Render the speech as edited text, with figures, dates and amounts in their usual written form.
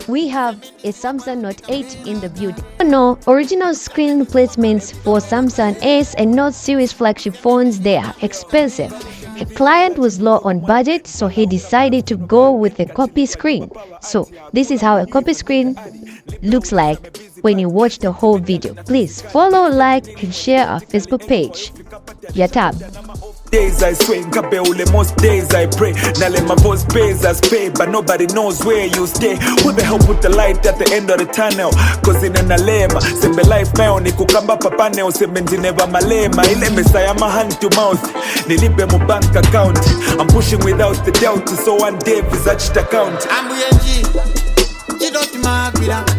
we have a Samsung Note 8 in the building. No, original screen placements for Samsung S and Note series flagship phones, they are expensive. A client was low on budget, so he decided to go with a copy screen. So this is how a copy screen looks like when you watch the whole video. Please follow, like, and share our Facebook page. Yatab. Days I swing, Kabeule, most days I pray. Now let my voice pays as pay, but nobody knows where you stay. Who the hell put the light at the end of the tunnel? Cause in an alema, sembe life mayo ni kukamba papane useme nzineva malema. Ile mesa ma hand to mouth, nilipe mu bank account. I'm pushing without the doubt, so one day visage account. I'm BNG, you don't mark with